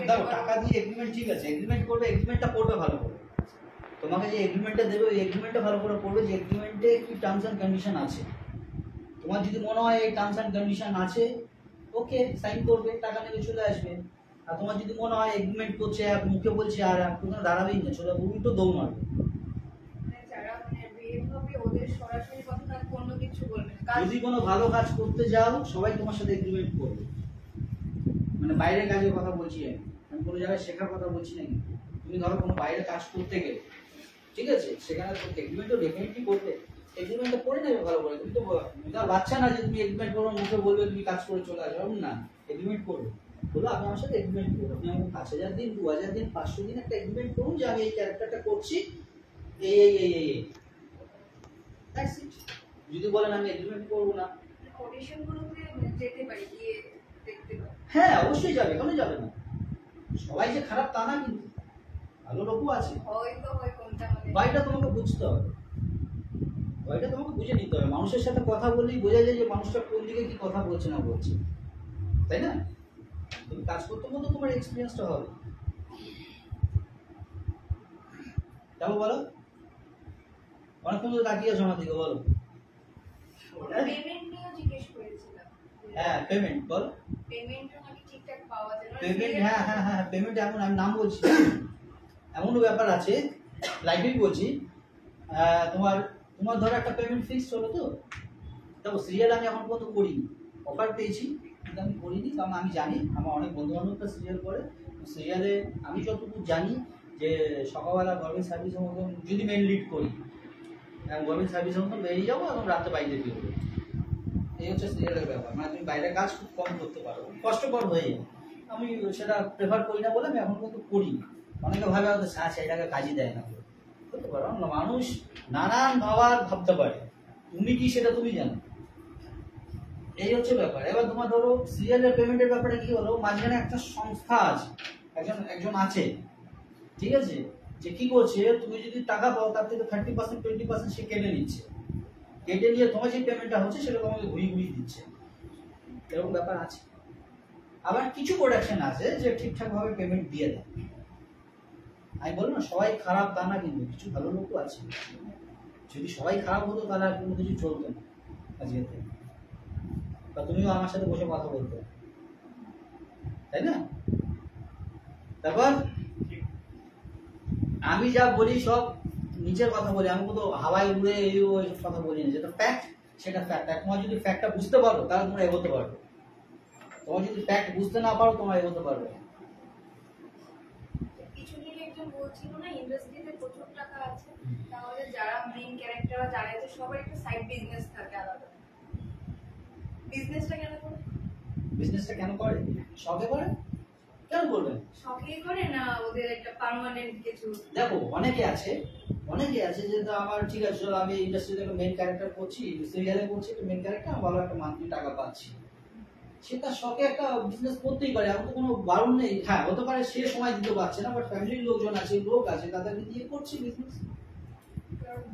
দেখো টাকা দিয়ে এগ্রিমেন্ট ঠিক আছে, এগ্রিমেন্ট করবে, এগ্রিমেন্টটা পড়বে ভালো করে। তোমাকে যে এগ্রিমেন্টটা দেবে ওই এগ্রিমেন্টটা ভালো করে পড়বে যে এগ্রিমেন্টে কি টার্মস অ্যান্ড কন্ডিশন আছে। তোমার যদি মনে হয় এই টার্মস অ্যান্ড কন্ডিশন আছে, ওকে সাইন করবে, টাকা নেবে, চলে আসবে। আর তোমার যদি মনে হয় এগ্রিমেন্ট করছে এক মুখে বলছে আর কোনো দাঁড়াবেই না, চলে উল্টো দৌড় মারবে। যদি কোনো ভালো কাজ করতে যাও সবাই তোমার সাথে এগ্রিমেন্ট করবে, মানে বাইরের কাজের কথা বলছি আমি কোনো জায়গায় শেখার কথা বলছি নাকি। তুমি ধরো কোনো বাইরে কাজ করতে গেলে, ঠিক আছে, সেখানে এগ্রিমেন্টও ডেফিনেটলি করবে, এগ্রিমেন্টটা পড়ে নেবে ভালো করে। তুমি তো বাচ্চা না যে তুমি এগ্রিমেন্ট করো মুখে বলবে তুমি কাজ করে চলে আসবে, না, এগ্রিমেন্ট করবে। বলো আপনি আমার সাথে এগ্রিমেন্ট করুন, আপনি আমাকে 5,000 দিন, 2,000 দিন, 500 দিন একটা এগ্রিমেন্ট করুন যে আমি এই ক্যারেক্টারটা করছি, এই এই এই এই দ্যাটস ইট। যদি বলেন আমি এগ্রিমেন্ট করব না, অডিশনগুলোতে যেতে পারি, গিয়ে দেখতে পারি। হ্যাঁ অবশ্যই যাবে, কেন যাবে না। সবাই যে খারাপ তা না, কিন্তু ভালো লোকও আছে। হয়তো হয় কোনটা মানে ভয়টা তোমাকে বুঝতে হবে, ভয়টা তোমাকে বুঝে নিতে হবে। মানুষের সাথে কথা বললেই বোঝা যায় যে মানুষটা কোন দিকে কি কথা বলছে না বলছে, তাই না? তুমি কাজ করতে করতে তোমার এক্সপিরিয়েন্সটা হবে। যাবো বলো, অনেকক্ষণ তো তাকিয়ে আছো আমার দিকে, বলো। পেমেন্ট নিয়ে জিজ্ঞেস করেছিলাম। হ্যাঁ পেমেন্ট বল। পেমেন্টও নাকি ঠিকঠাক পাওয়া যায় না। পেমেন্ট হ্যাঁ হ্যাঁ হ্যাঁ পেমেন্ট এমন, আমি নাম বলছি, এমনও ব্যাপার আছে, লাইভেই বলছি। তোমার তোমার ধরো একটা পেমেন্ট ফিক্স হলো, তো দেখো সিরিয়াল আমি এখন পর্যন্ত করিনি, অফার পেয়েছি কিন্তু আমি করিনি, কারণ আমি জানি আমার অনেক বন্ধু বান্ধবরা সিরিয়াল করে। সিরিয়ালে আমি যতটুকু জানি যে সকালবেলা গভর্নমেন্ট সার্ভিসের মতন যদি মেন লিড করি, গভর্নমেন্ট সার্ভিসের মতন বেরিয়ে যাবো এবং রাতে বাইরে বেরোবো, এই হচ্ছে সিরিয়ালের ব্যাপার। মানে তুমি বাইরের কাজ খুব কম করতে পারো, কষ্টকর হয়ে যাবে। আমি সেটা প্রেফার করি না বলে আমি এখন পর্যন্ত করি। অনেকে ভাবে হয়তো এটাকে কাজই দেয় না, করতে পারো না। মানুষ নানান ভাবতে পারে, তুমি কি সেটা তুমি জানো, এই হচ্ছে ব্যাপার। এবার তোমার ধরো সিরিয়ালের পেমেন্টের ব্যাপারে কি হলো, মাঝখানে একটা সংস্থা আছে, একজন আছে, ঠিক আছে, যে কি করছে, তুমি যদি টাকা পাও তার থেকে 30% 20% সে কেটে নিচ্ছে, কেটে নিয়ে তোমার যে পেমেন্টটা হচ্ছে সেটা তোমাকে ঘুরিয়ে দিচ্ছে, এরকম ব্যাপার আছে। আবার কিছু প্রোডাকশন আছে যে ঠিকঠাক ভাবে পেমেন্ট দিয়ে দেয়। আমি বলবো না সবাই খারাপ তা না, কিন্তু কিছু ভালো লোকও আছে। যদি সবাই খারাপ হতো তাহলে আর কোনো কিছু চলতো না আজকে থেকে, বা তুমিও আমার সাথে বসে কথা বলতে, তাই না? তারপর আমি যা বলি সব নিচের কথা বলি, আমি তো হাওয়ায় উড়ে এইসব কথা বলি না, যেটা ফ্যাক্ট সেটা ফ্যাক্ট। তোমার যদি ফ্যাক্টটা বুঝতে পারো তাহলে তোমরা এগোতে পারবে, তোমার যদি ফ্যাক্ট বুঝতে না পারো তোমরা এগোতে পারবে। কিছুদিন একজন বলছিল না ইন্ডাস্ট্রিতে প্রচুর টাকা আছে, তাহলে যারা মেইন ক্যারেক্টার যারা আছে সবার একটা সাইড বিজনেস থাকে আলাদা। বিজনেসটা কেন করে? বিজনেসটা কেন করে? শখে করে? কেন করবেন? শখে করে না ওদের একটা পার্মানেন্ট কিছু? দেখো অনেকে আছে যে আমার ঠিক আছে চলো আমি ইন্ডাস্ট্রিতে একটা মেইন ক্যারেক্টার করছি, সিরিয়ালে করছি একটা মেইন ক্যারেক্টার, ভালো একটা মান্থলি টাকা পাচ্ছি, সে তার শখে একটা বিজনেস করতেই পারে, এখন তো কোনো বারণ নেই। হ্যাঁ হতে পারে সে সময় দিতে পারছে না, বাট ফ্যামিলির লোকজন আছে, লোক আছে, তাদেরকে দিয়ে করছে বিজনেস।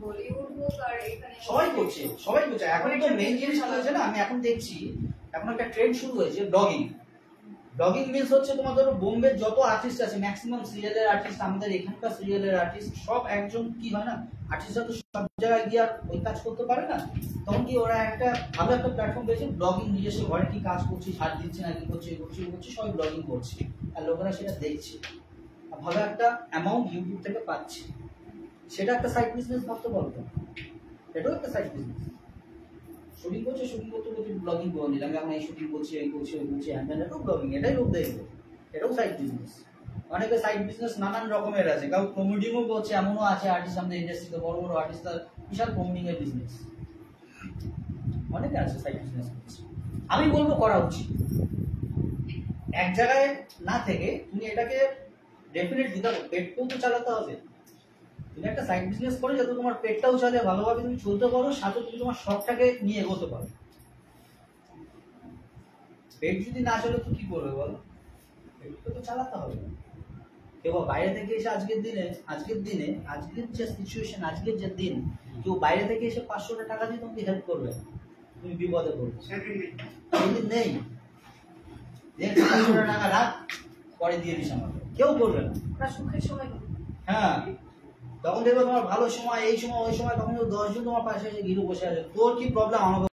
বলিউড হোক আর এখানে সবাই করছে। এখন তো মেইন জিনিস হয়েছে না, আমি এখন দেখছি এখন একটা ট্রেন্ড শুরু হয়েছে ব্লগিং। ব্লগিং মিন্স হচ্ছে তোমার ধরো বোম্বের যত আর্টিস্ট আছে, ম্যাক্সিমাম সিরিয়ালের আর্টিস্ট, আমাদের এখানকার সিরিয়ালের আর্টিস্ট সব একজন কি হয় না, আর্টিস্টরা তো সব জায়গায় গিয়ে আর ওই কাজ করতে পারে না, তখন কি ওরা একটা ভালো একটা প্ল্যাটফর্ম পেয়েছে, ব্লগিং, নিজস্ব ঘরে কি কাজ করছি, ছাড় দিচ্ছে না কি করছে, সবাই ব্লগিং করছে, আর লোকেরা সেটা দেখছে, আর ভালো একটা অ্যামাউন্ট ইউটিউব থেকে পাচ্ছে, সেটা একটা সাইড বিজনেস ভাবতে পারতো, এটাও একটা সাইড বিজনেস। শুটিং করছে, শুটিং করতে করতে ব্লগিং করে নিলাম, এখন এই শুটিং করছি, এই করছি, ওই করছি, এটাও ব্লগিং, এটাই লোক দেখবে, এটাও সাইড বিজনেস। অনেকে সাইড বিজনেস নানান রকমের আছে, কারণ কমেডিংও করছে, এমনও আছে আর্টিস্ট আমাদের ইন্ডাস্ট্রিতে, বড় বড় আর্টিস্ট, তার বিশাল কমেডিং এর বিজনেস, অনেকে আছে সাইড বিজনেস করছে। আমি বলবো করা উচিত, এক জায়গায় না থেকে তুমি এটাকে ডেফিনেটলি দেখো, পেটকেও তো চালাতে হবে, তুমি একটা সাইড বিজনেস করো যাতে তোমার পেটটাও চলে, ভালোভাবে তুমি চলতে পারো, সাথে তুমি তোমার শখটাকে নিয়ে এগোতে পারো। পেট যদি না চলে তো কি করবে বলো, পেটকে তো চালাতে হবে। কেউ বাইরে থেকে এসে আজকের দিনে আজকের যে সিচুয়েশন, আজকের যে দিন, কেউ বাইরে থেকে এসে 500 টাকা দিয়ে তোমাকে হেল্প করবে, তুমি বিপদে পড়বে। সেদিন নেই। সেদিন নেই, দেখ 500 টাকা রাখ, পরে দিয়ে দিস আমাকে, কেউ করবে না। ওরা সুখের সময় হ্যাঁ, তখন দেখবে তোমার ভালো সময়, এই সময় ওই সময়, তখন 10 জন তোমার পাশে এসে ঘিরে বসে আছে, তোর কি প্রবলেম আমাকে